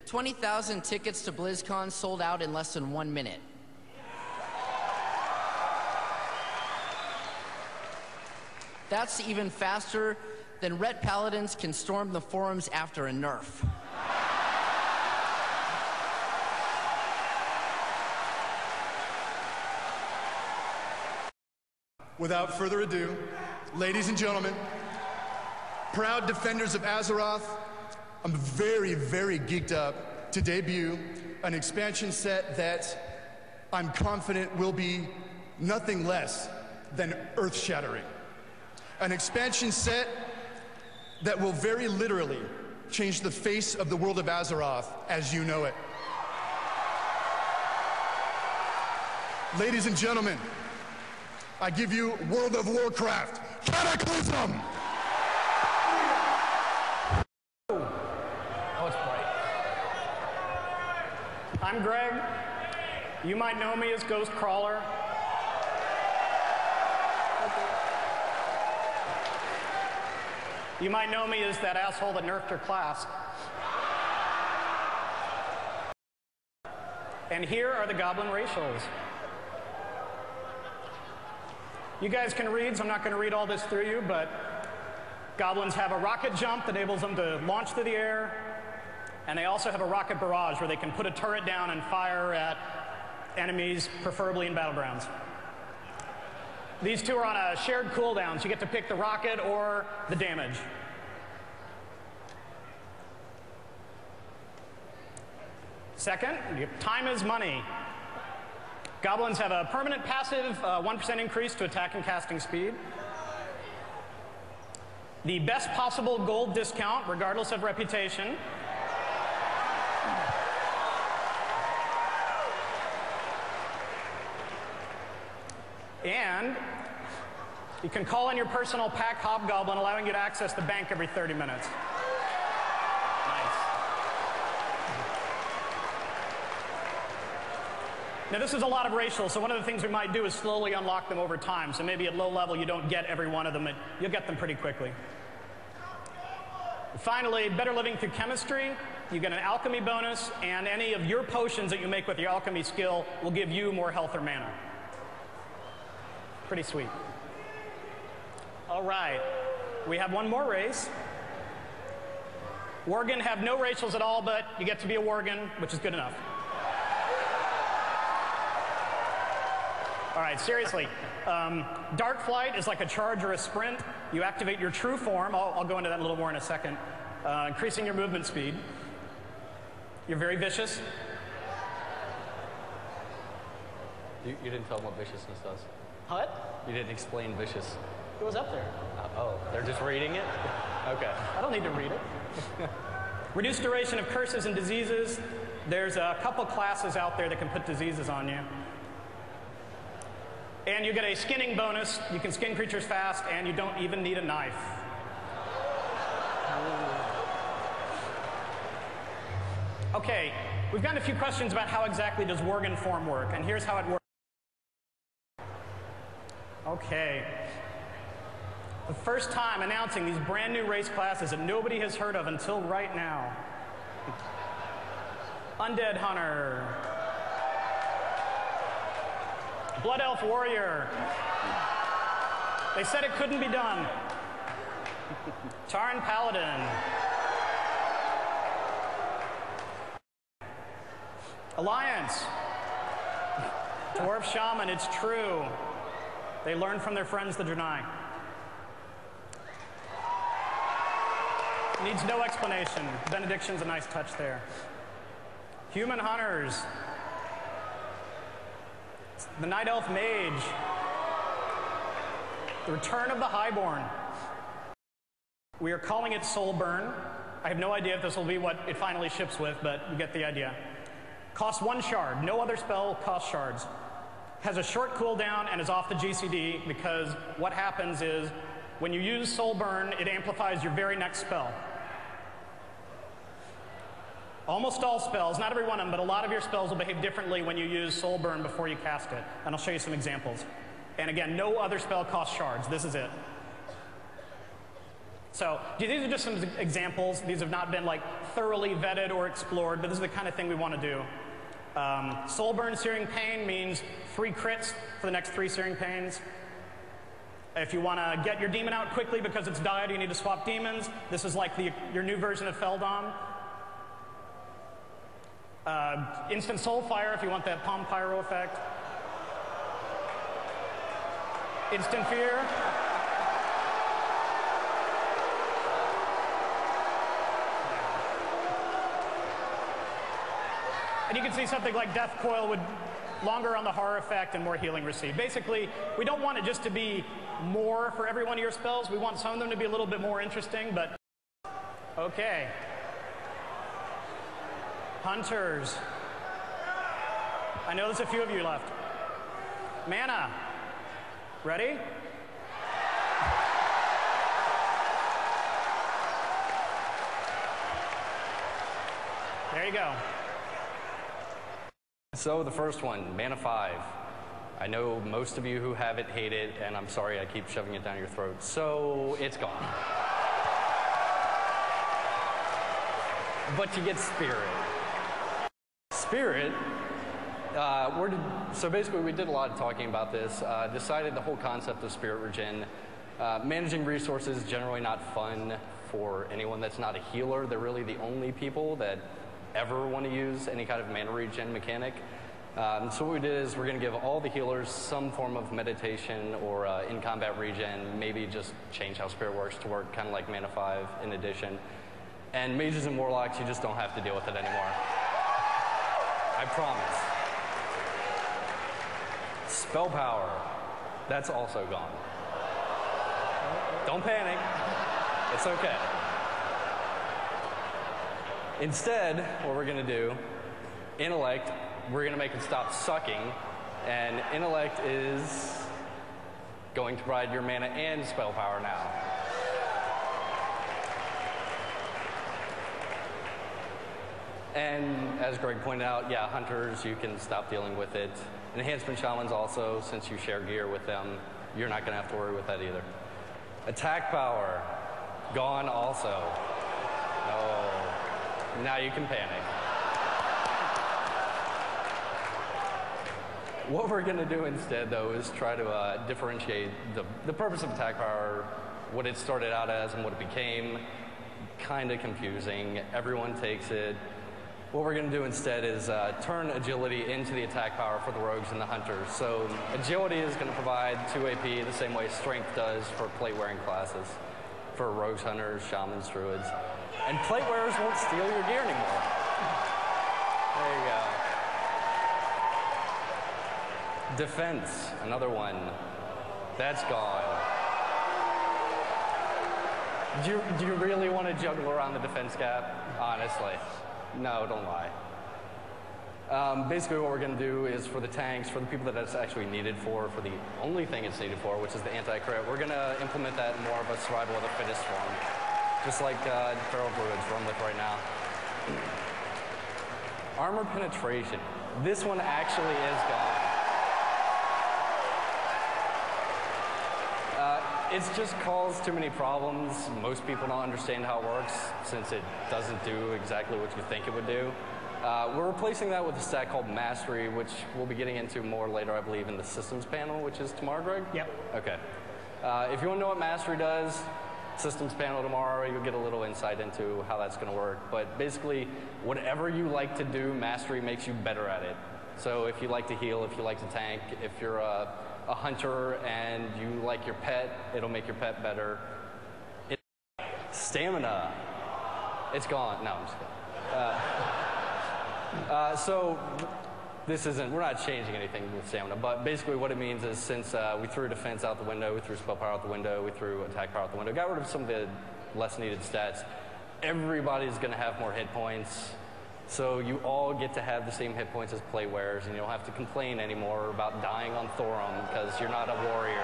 20,000 tickets to Blizzcon sold out in less than 1 minute. That's even faster than Ret Paladins can storm the forums after a nerf. Without further ado, ladies and gentlemen, proud defenders of Azeroth, I'm very, very geeked up to debut an expansion set that I'm confident will be nothing less than earth-shattering. An expansion set that will very literally change the face of the world of Azeroth as you know it. Ladies and gentlemen, I give you World of Warcraft Cataclysm! Oh, it's bright. I'm Greg. You might know me as Ghost Crawler. You might know me as that asshole that nerfed your class. And here are the Goblin racials. You guys can read, so I'm not going to read all this through you, but Goblins have a rocket jump that enables them to launch through the air, and they also have a rocket barrage where they can put a turret down and fire at enemies, preferably in battlegrounds. These two are on a shared cooldown, so you get to pick the rocket or the damage. Second, time is money. Goblins have a permanent passive 1% increase to attack and casting speed. The best possible gold discount, regardless of reputation. And you can call in your personal pack hobgoblin, allowing you to access the bank every 30 minutes. Now this is a lot of racials, so one of the things we might do is slowly unlock them over time. So maybe at low level you don't get every one of them, you'll get them pretty quickly. Finally, better living through chemistry. You get an alchemy bonus, and any of your potions that you make with your alchemy skill will give you more health or mana. Pretty sweet. All right, we have one more race. Worgen have no racials at all, but you get to be a Worgen, which is good enough. All right, seriously. Dark Flight is like a charge or a sprint. You activate your true form. I'll go into that a little more in a second. Increasing your movement speed. You're very vicious. You didn't tell them what viciousness does. What? You didn't explain vicious. It was up there. Oh, they're just reading it? Okay. I don't need to read it. Reduced duration of curses and diseases. There's a couple classes out there that can put diseases on you. And you get a skinning bonus. You can skin creatures fast, and you don't even need a knife. Okay, we've gotten a few questions about how exactly does Worgen form work, and here's how it works. Okay. The first time announcing these brand new race classes that nobody has heard of until right now. Undead Hunter. Blood Elf Warrior. They said it couldn't be done. Tarn Paladin. Alliance. Dwarf Shaman, it's true. They learned from their friends the Draenei. Needs no explanation. Benediction's a nice touch there. Human Hunters. The Night Elf Mage. The Return of the Highborn. We are calling it Soulburn. I have no idea if this will be what it finally ships with, but you get the idea. Costs 1 shard. No other spell costs shards. Has a short cooldown and is off the GCD because what happens is when you use Soulburn, it amplifies your very next spell. Almost all spells, not every one of them, but a lot of your spells will behave differently when you use Soulburn before you cast it. And I'll show you some examples. And again, no other spell costs shards. This is it. So these are just some examples. These have not been like thoroughly vetted or explored, but this is the kind of thing we want to do. Soulburn Searing Pain means 3 crits for the next 3 Searing Pains. If you want to get your demon out quickly because it's died, you need to swap demons. This is like your new version of Feldon. Instant Soulfire if you want that Palm Pyro effect. Instant Fear. And you can see something like Death Coil would longer on the horror effect and more healing received. Basically, we don't want it just to be more for every one of your spells. We want some of them to be a little bit more interesting, but okay. Hunters. I know there's a few of you left. Mana. Ready? There you go. So the first one, Mana 5. I know most of you who have it hate it, and I'm sorry I keep shoving it down your throat. So it's gone. But you get Spirit. Spirit, so basically we did a lot of talking about this, decided the whole concept of Spirit Regen. Managing resources is generally not fun for anyone that's not a healer. They're really the only people that ever want to use any kind of mana regen mechanic. So what we did is we're going to give all the healers some form of meditation or in-combat regen, maybe just change how Spirit works to work kind of like Mana 5 in addition. And mages and warlocks, you just don't have to deal with it anymore. I promise. Spell power, that's also gone. Don't panic, it's okay. Instead, what we're going to do, Intellect, we're going to make it stop sucking, and Intellect is going to provide your mana and spell power now. And as Greg pointed out, yeah, Hunters, you can stop dealing with it. Enhancement Shamans also, since you share gear with them, you're not going to have to worry with that either. Attack power, gone also. No. Now you can panic. What we're going to do instead, though, is try to differentiate the purpose of attack power, what it started out as and what it became. Kind of confusing. Everyone takes it. What we're going to do instead is turn agility into the attack power for the rogues and the hunters. So agility is going to provide 2 AP the same way strength does for plate-wearing classes, for rogues, hunters, shamans, druids. And plate wearers won't steal your gear anymore. There you go. Defense, another one. That's gone. Do you really want to juggle around the defense gap? Honestly. No, don't lie. Basically what we're going to do is for the tanks, for the people that it's actually needed for the only thing it's needed for, which is the anti-crit, we're going to implement that in more of a survival of the fittest form. Just like Feral Druids run with right now. Armor penetration. This one actually is gone. It's just caused too many problems. Most people don't understand how it works since it doesn't do exactly what you think it would do. We're replacing that with a stat called Mastery, which we'll be getting into more later, I believe, in the systems panel, which is tomorrow, Greg? Yep. Okay. If you want to know what Mastery does, systems panel tomorrow, you'll get a little insight into how that's going to work. But basically, whatever you like to do, Mastery makes you better at it. So if you like to heal, if you like to tank, if you're a hunter and you like your pet, it'll make your pet better. Stamina, it's gone. No, I'm just kidding. So this isn't, we're not changing anything with stamina, but basically what it means is since we threw defense out the window, we threw spell power out the window, we threw attack power out the window, got rid of some of the less needed stats, everybody's going to have more hit points. So you all get to have the same hit points as plate wearers, and you don't have to complain anymore about dying on Thorum because you're not a warrior.